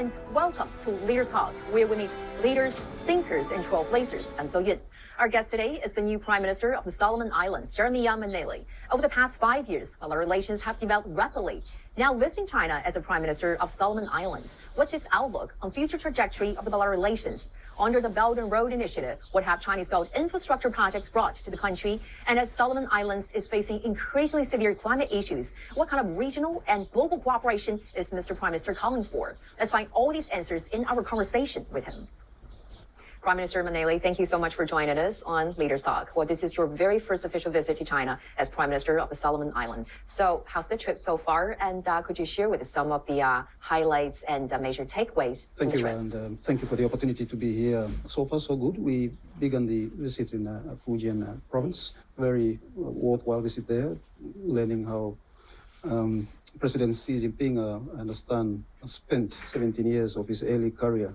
and welcome to Leaders Talk, where we meet leaders, thinkers, and trailblazers. I'm So Yun. Our guest today is the new Prime Minister of the Solomon Islands, Jeremy Manele. Over the past 5 years, our relations have developed rapidly. Now visiting China as the Prime Minister of Solomon Islands, what's his outlook on future trajectory of the bilateral relations? Under the Belt and Road Initiative, what have Chinese-built infrastructure projects brought to the country? And as Solomon Islands is facing increasingly severe climate issues, what kind of regional and global cooperation is Mr. Prime Minister calling for? Let's find all these answers in our conversation with him. Prime Minister Manele, thank you so much for joining us on Leaders Talk. Well, this is your very first official visit to China as Prime Minister of the Solomon Islands. So how's the trip so far? And could you share with us some of the highlights and major takeaways? Thank you, and thank you for the opportunity to be here. So far, so good. We began the visit in Fujian province. Very worthwhile visit there, learning how President Xi Jinping, I understand, spent 17 years of his early career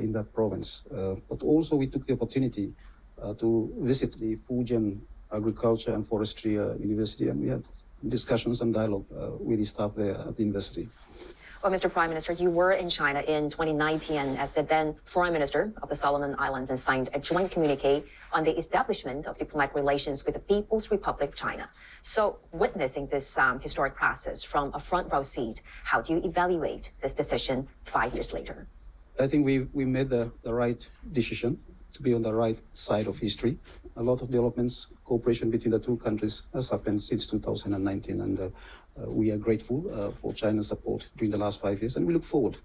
in that province. But also we took the opportunity to visit the Fujian Agriculture and Forestry University, and we had discussions and dialogue with the staff there at the university. Well, Mr. Prime Minister, you were in China in 2019 as the then Foreign Minister of the Solomon Islands and signed a joint communique on the establishment of diplomatic relations with the People's Republic of China. So witnessing this historic process from a front row seat, how do you evaluate this decision 5 years later? I think we made the right decision to be on the right side of history. A lot of developments, cooperation between the two countries has happened since 2019, and we are grateful for China's support during the last 5 years, and we look forward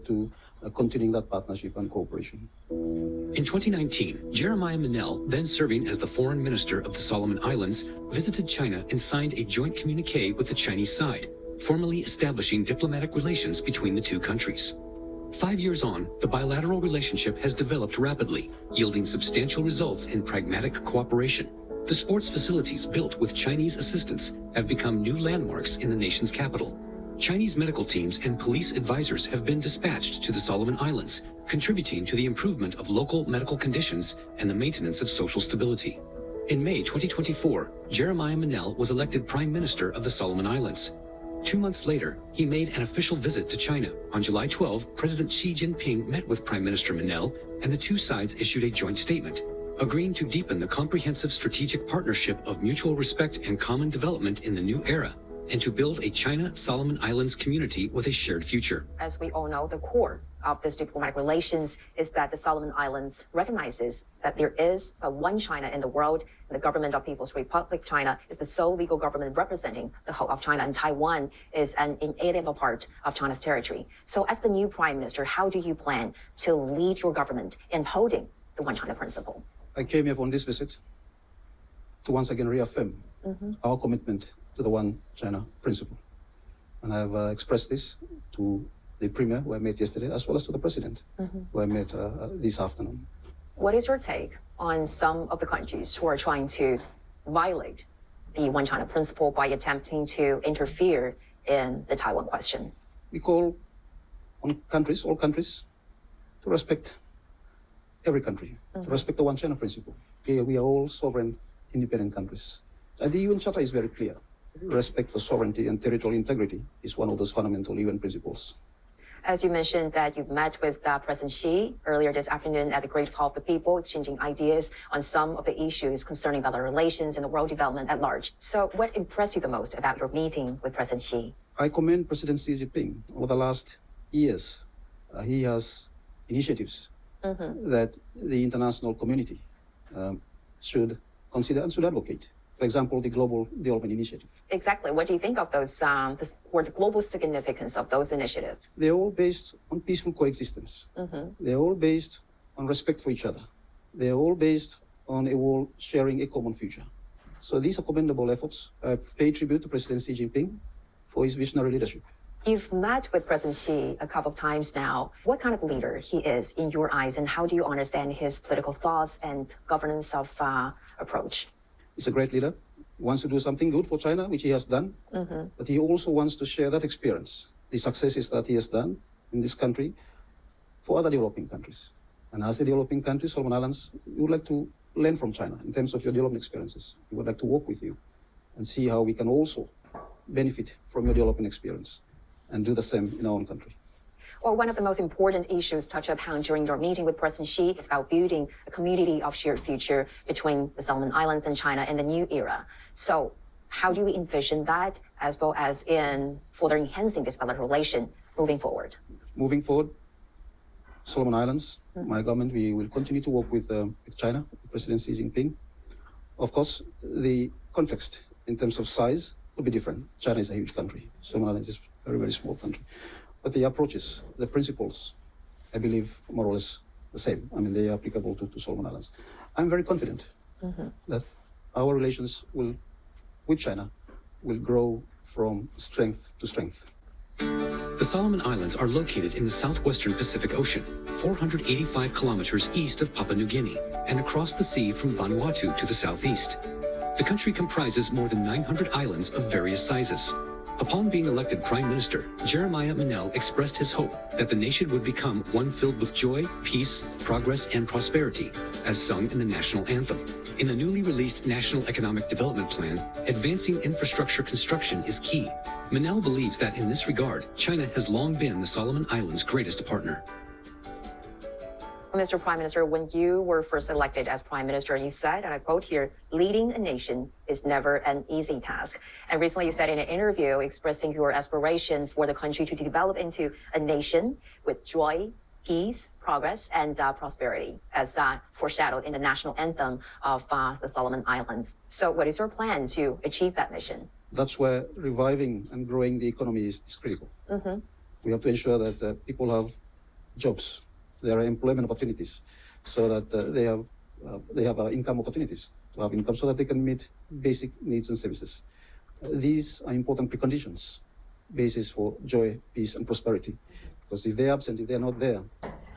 to continuing that partnership and cooperation. In 2019, Jeremiah Manele, then serving as the Foreign Minister of the Solomon Islands, visited China and signed a joint communique with the Chinese side, formally establishing diplomatic relations between the two countries. 5 years on, the bilateral relationship has developed rapidly, yielding substantial results in pragmatic cooperation. The sports facilities built with Chinese assistance have become new landmarks in the nation's capital. Chinese medical teams and police advisors have been dispatched to the Solomon Islands, contributing to the improvement of local medical conditions and the maintenance of social stability. In May 2024, Jeremiah Manele was elected Prime Minister of the Solomon Islands. 2 months later, he made an official visit to China. On July 12, President Xi Jinping met with Prime Minister Manele, and the two sides issued a joint statement, agreeing to deepen the comprehensive strategic partnership of mutual respect and common development in the new era, and to build a China-Solomon Islands community with a shared future. As we all know, the core of this diplomatic relations is that the Solomon Islands recognizes that there is a one China in the world, and the government of People's Republic of China is the sole legal government representing the whole of China, and Taiwan is an inalienable part of China's territory. So as the new Prime Minister, how do you plan to lead your government in upholding the one China principle? I came here on this visit to once again reaffirm our commitment to the one China principle. And I've expressed this to the Premier, who I met yesterday, as well as to the President, who I met this afternoon. What is your take on some of the countries who are trying to violate the one China principle by attempting to interfere in the Taiwan question? We call on countries, all countries, to respect every country, to respect the one China principle. We are all sovereign, independent countries. And the UN Charter is very clear. Respect for sovereignty and territorial integrity is one of those fundamental UN principles. As you mentioned that you've met with President Xi earlier this afternoon at the Great Hall of the People, exchanging ideas on some of the issues concerning bilateral relations and the world development at large. So what impressed you the most about your meeting with President Xi? I commend President Xi Jinping. Over the last years, he has initiatives that the international community should consider and should advocate. For example, the Global Development Initiative. Exactly. What do you think of those, or the global significance of those initiatives? They're all based on peaceful coexistence. They're all based on respect for each other. They're all based on a world sharing a common future. So these are commendable efforts. I pay tribute to President Xi Jinping for his visionary leadership. You've met with President Xi a couple of times now. What kind of leader he is in your eyes, and how do you understand his political thoughts and governance of approach? He's a great leader. He wants to do something good for China, which he has done. But he also wants to share that experience, the successes that he has done in this country, for other developing countries. And as a developing country, Solomon Islands, we would like to learn from China in terms of your development experiences. We would like to work with you and see how we can also benefit from your development experience and do the same in our own country. Well, one of the most important issues touched upon during your meeting with President Xi is about building a community of shared future between the Solomon Islands and China in the new era. So how do we envision that, as well as in further enhancing this bilateral relation moving forward? Moving forward, Solomon Islands, my government, we will continue to work with China, President Xi Jinping. Of course, the context in terms of size will be different. China is a huge country. Solomon Islands is a very, very small country. But the approaches, the principles, I believe, more or less the same. I mean, they are applicable to Solomon Islands. I'm very confident that our relations with China will grow from strength to strength. The Solomon Islands are located in the southwestern Pacific Ocean, 485 kilometers east of Papua New Guinea, and across the sea from Vanuatu to the southeast. The country comprises more than 900 islands of various sizes. Upon being elected Prime Minister, Jeremiah Manel expressed his hope that the nation would become one filled with joy, peace, progress, and prosperity, as sung in the national anthem. In the newly released National Economic Development Plan, advancing infrastructure construction is key. Manel believes that in this regard, China has long been the Solomon Islands' greatest partner. Mr. Prime Minister, when you were first elected as Prime Minister, you said, and I quote here, leading a nation is never an easy task. And recently you said in an interview expressing your aspiration for the country to develop into a nation with joy, peace, progress, and prosperity, as foreshadowed in the national anthem of the Solomon Islands. So what is your plan to achieve that mission? That's where reviving and growing the economy is critical. We have to ensure that people have jobs. There are employment opportunities, so that they have income opportunities to have income, so that they can meet basic needs and services. These are important preconditions, basis for joy, peace, and prosperity. Because if they're absent, if they're not there,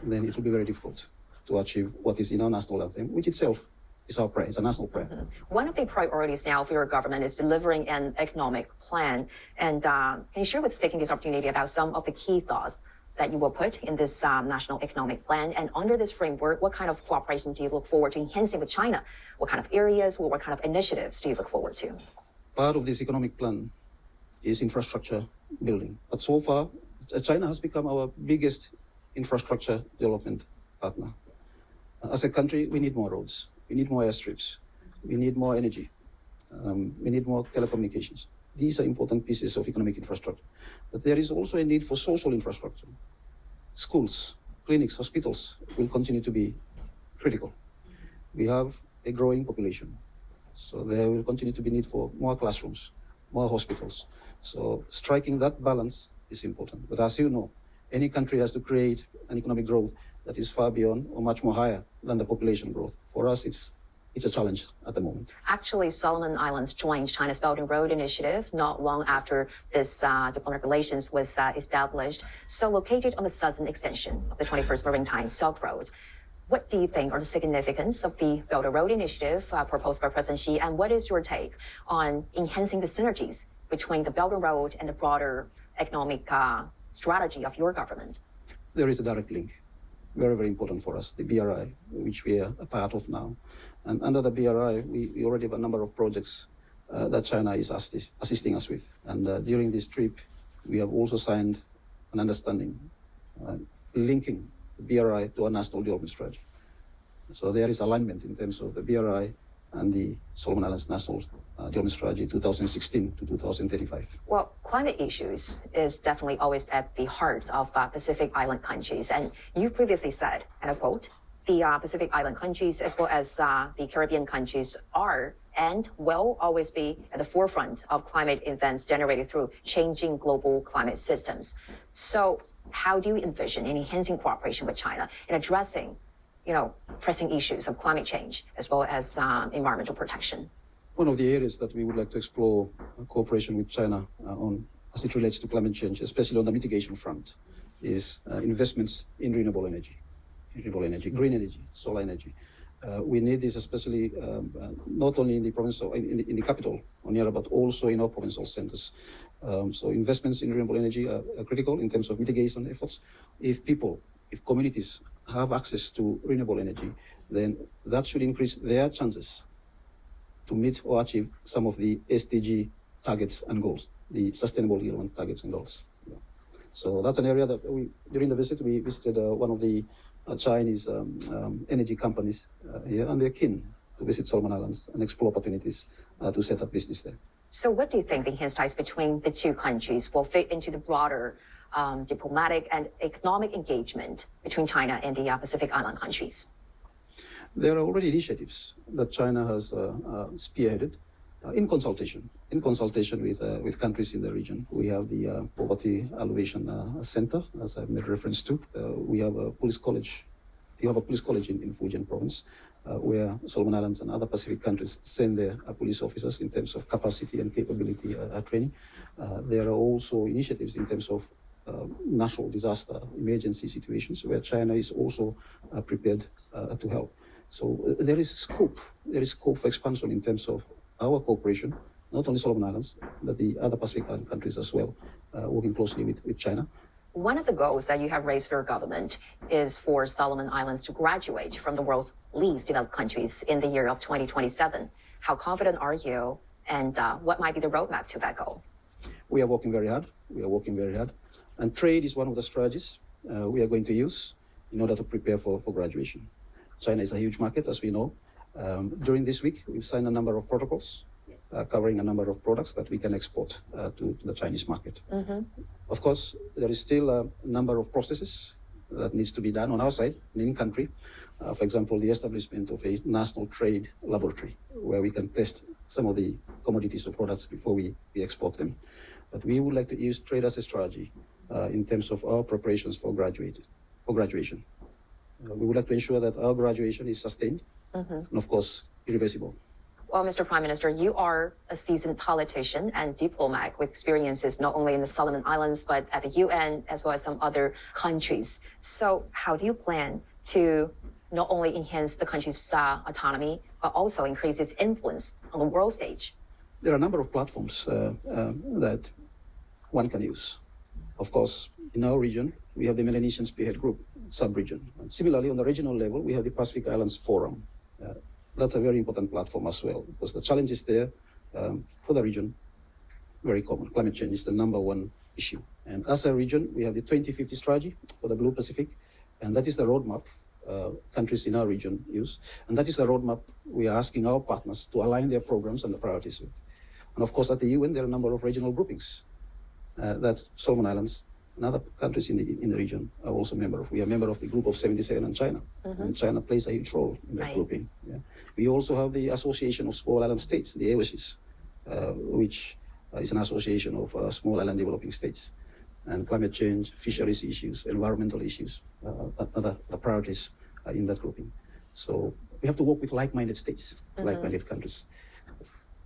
then it will be very difficult to achieve what is in our national anthem, which itself is our prayer, it's a national prayer. One of the priorities now for your government is delivering an economic plan. And can you share with us, taking this opportunity, about some of the key thoughts that you will put in this national economic plan? And under this framework, what kind of cooperation do you look forward to enhancing with China? What kind of areas, what kind of initiatives do you look forward to? Part of this economic plan is infrastructure building. But so far, China has become our biggest infrastructure development partner. As a country, we need more roads. We need more airstrips. We need more energy. We need more telecommunications. These are important pieces of economic infrastructure. But there is also a need for social infrastructure. Schools, clinics, hospitals will continue to be critical. We have a growing population, so there will continue to be need for more classrooms, more hospitals. So striking that balance is important. But as you know, any country has to create an economic growth that is far beyond or much more higher than the population growth. For us, it's a challenge at the moment. Actually, Solomon Islands joined China's Belt and Road Initiative not long after this diplomatic relations was established. So located on the southern extension of the 21st Maritime Silk Road, what do you think are the significance of the Belt and Road Initiative proposed by President Xi, and what is your take on enhancing the synergies between the Belt and Road and the broader economic strategy of your government? There is a direct link, very, very important for us, the BRI, which we are a part of now. And under the BRI, we already have a number of projects that China is assisting us with. And during this trip, we have also signed an understanding linking the BRI to our national development strategy. So there is alignment in terms of the BRI and the Solomon Islands National Development Strategy 2016 to 2035. Well, climate issues is definitely always at the heart of Pacific Island countries. And you previously said, and I quote, the Pacific Island countries, as well as the Caribbean countries, are and will always be at the forefront of climate events generated through changing global climate systems. So how do you envision enhancing cooperation with China in addressing, pressing issues of climate change, as well as environmental protection? One of the areas that we would like to explore cooperation with China on, as it relates to climate change, especially on the mitigation front, is investments in renewable energy, green energy, solar energy. We need this especially not only in the province, in the capital, Honiara, but also in our provincial centers. So investments in renewable energy are critical in terms of mitigation efforts. If communities have access to renewable energy, then that should increase their chances to meet or achieve some of the SDG targets and goals, the Sustainable Development Targets and Goals. So that's an area that during the visit, we visited one of the Chinese energy companies here, and they're keen to visit Solomon Islands and explore opportunities to set up business there. So what do you think the enhanced ties between the two countries will fit into the broader diplomatic and economic engagement between China and the Pacific Island countries? There are already initiatives that China has spearheaded in consultation with countries in the region. We have the Poverty Alleviation Center, as I made reference to. We have a police college. You have a police college in Fujian province, where Solomon Islands and other Pacific countries send their police officers in terms of capacity and capability training. There are also initiatives in terms of national disaster emergency situations where China is also prepared to help. So there is scope for expansion in terms of our cooperation, not only Solomon Islands, but the other Pacific Island countries as well, working closely with China. One of the goals that you have raised for your government is for Solomon Islands to graduate from the world's least developed countries in the year of 2027. How confident are you, and what might be the roadmap to that goal? We are working very hard. And trade is one of the strategies we are going to use in order to prepare for graduation. China is a huge market, as we know. During this week, we've signed a number of protocols covering a number of products that we can export to the Chinese market. Of course, there is still a number of processes that needs to be done on our side, in country. For example, the establishment of a national trade laboratory where we can test some of the commodities or products before we export them. But we would like to use trade as a strategy in terms of our preparations for graduation. We would like to ensure that our graduation is sustained and, of course, irreversible. Well, Mr. Prime Minister, you are a seasoned politician and diplomat with experiences not only in the Solomon Islands, but at the UN, as well as some other countries. So how do you plan to not only enhance the country's autonomy, but also increase its influence on the world stage? There are a number of platforms that one can use. Of course, in our region, we have the Melanesian Spearhead Group, sub-region. And similarly, on the regional level, we have the Pacific Islands Forum. That's a very important platform as well, because the challenges there for the region, very common. Climate change is the number one issue. And as a region, we have the 2050 strategy for the Blue Pacific, and that is the roadmap countries in our region use. And that is the roadmap we are asking our partners to align their programs and the priorities with. And of course, at the UN, there are a number of regional groupings that Solomon Islands and other countries in the region are also member of. We are member of the Group of 77 and China. And China plays a huge role in that grouping. Yeah. We also have the Association of Small Island States, the AOSIS, which is an association of small island developing states. And climate change, fisheries issues, environmental issues, other priorities in that grouping. So we have to work with like-minded states, like-minded countries.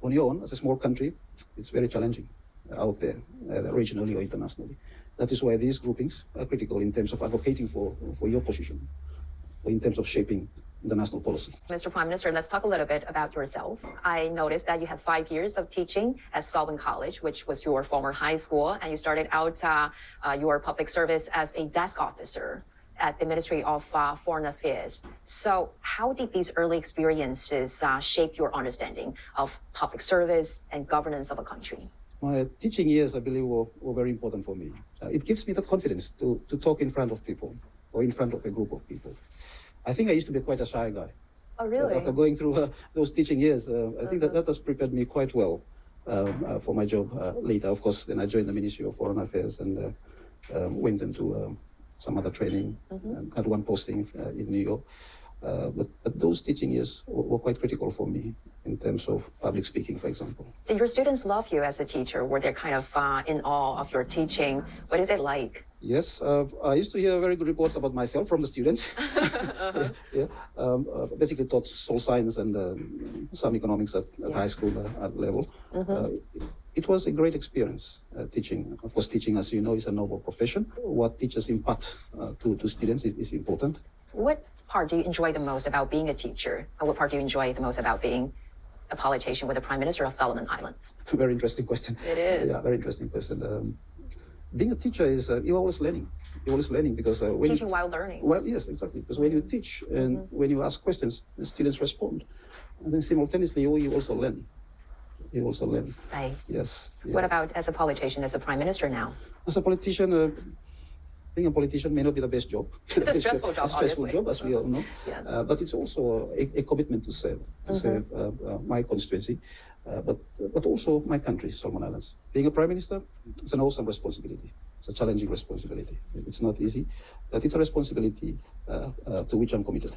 On your own, as a small country, it's very challenging out there, regionally or internationally. That is why these groupings are critical in terms of advocating for your position, or in terms of shaping the national policy. Mr. Prime Minister, let's talk a little bit about yourself. I noticed that you had 5 years of teaching at Solomon College, which was your former high school, and you started out your public service as a desk officer at the Ministry of Foreign Affairs. So how did these early experiences shape your understanding of public service and governance of a country? My teaching years, I believe, were very important for me. It gives me the confidence to talk in front of people or in front of a group of people. I think I used to be quite a shy guy. Oh, really? But after going through those teaching years, I think that has prepared me quite well for my job later. Of course, then I joined the Ministry of Foreign Affairs and went into some other training and had one posting in New York. But those teaching years were quite critical for me in terms of public speaking, for example. Did your students love you as a teacher? Were they kind of in awe of your teaching? What is it like? Yes, I used to hear very good reports about myself from the students. Basically taught social science and some economics at high school level. It was a great experience teaching. Of course, teaching, as you know, is a noble profession. What teachers impart to students is important. What part do you enjoy the most about being a teacher? And what part do you enjoy the most about being a politician with the Prime Minister of Solomon Islands? Very interesting question. It is. Yeah, very interesting question. Being a teacher is, you're always learning. You're always learning because when teaching while learning. Well, yes, exactly. Because when you teach and when you ask questions, the students respond. And then simultaneously, you also learn. You also learn. Right. Yes. Yeah. What about as a politician, as a Prime Minister now? As a politician, being a politician may not be the best job. It's a stressful job, It's a stressful obviously. job, as we all know. Yeah. But it's also a commitment to serve my constituency, but also my country, Solomon Islands. Being a prime minister, it's an awesome responsibility. It's a challenging responsibility. It's not easy, but it's a responsibility to which I'm committed.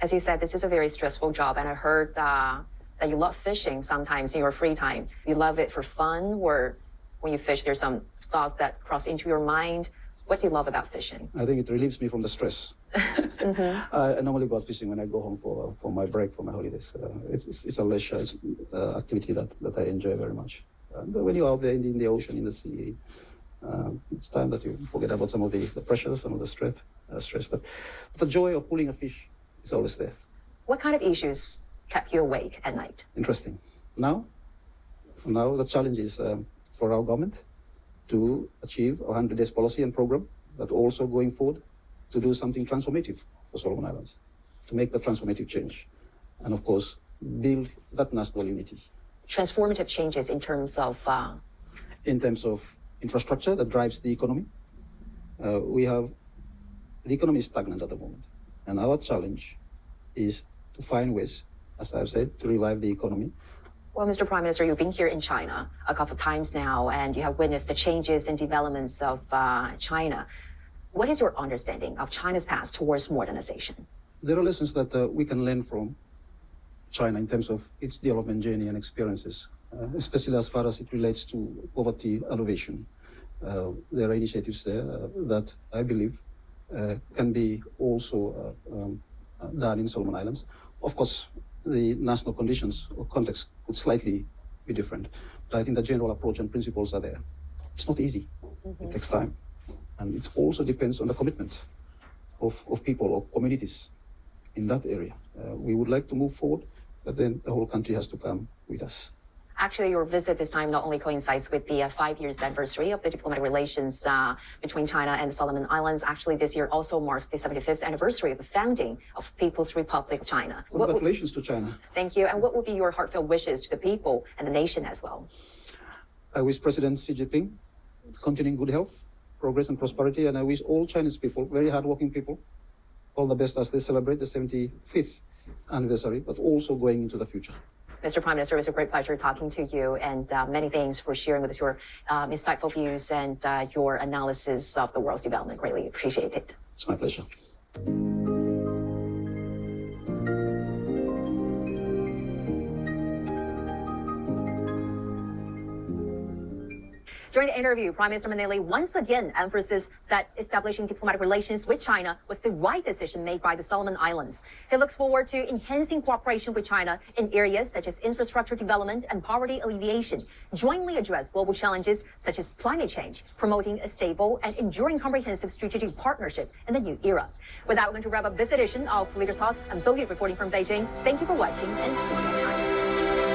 As you said, this is a very stressful job, and I heard that you love fishing sometimes in your free time. You love it for fun, or when you fish, there's some thoughts that cross into your mind. What do you love about fishing? I think it relieves me from the stress. I normally go out fishing when I go home for my break, for my holidays. It's a leisure activity that I enjoy very much. And when you're out there in the ocean, in the sea, it's time that you forget about some of the pressures, some of the stress. But the joy of pulling a fish is always there. What kind of issues kept you awake at night? Interesting. Now the challenge is for our government to achieve a 100 days policy and program, but also going forward to do something transformative for Solomon Islands, to make the transformative change, and of course, build that national unity. Transformative changes in terms of? In terms of infrastructure that drives the economy. The economy is stagnant at the moment, and our challenge is to find ways, as I've said, to revive the economy. Well, Mr. Prime Minister, you've been here in China a couple of times now, and you have witnessed the changes and developments of China. What is your understanding of China's path towards modernization? There are lessons that we can learn from China in terms of its development journey and experiences, especially as far as it relates to poverty alleviation. There are initiatives there that I believe can be also done in Solomon Islands. Of course, the national conditions or context could slightly be different, but I think the general approach and principles are there. It's not easy. It takes time. And it also depends on the commitment of people or communities in that area. We would like to move forward, but then the whole country has to come with us. Actually, your visit this time not only coincides with the 5 years anniversary of the diplomatic relations between China and the Solomon Islands. Actually, this year also marks the 75th anniversary of the founding of People's Republic of China. Congratulations to China. Thank you. And what would be your heartfelt wishes to the people and the nation as well? I wish President Cgtn continuing good health, progress and prosperity, and I wish all Chinese people, very hardworking people, all the best as they celebrate the 75th anniversary, but also going into the future. Mr. Prime Minister, it was a great pleasure talking to you, and many thanks for sharing with us your insightful views and your analysis of the world's development. Greatly appreciate it. It's my pleasure. During the interview, Prime Minister Manili once again emphasized that establishing diplomatic relations with China was the right decision made by the Solomon Islands. He looks forward to enhancing cooperation with China in areas such as infrastructure development and poverty alleviation, jointly address global challenges such as climate change, promoting a stable and enduring comprehensive strategic partnership in the new era. With that, we're going to wrap up this edition of Leaders Talk. I'm Zoe reporting from Beijing. Thank you for watching, and see you next time.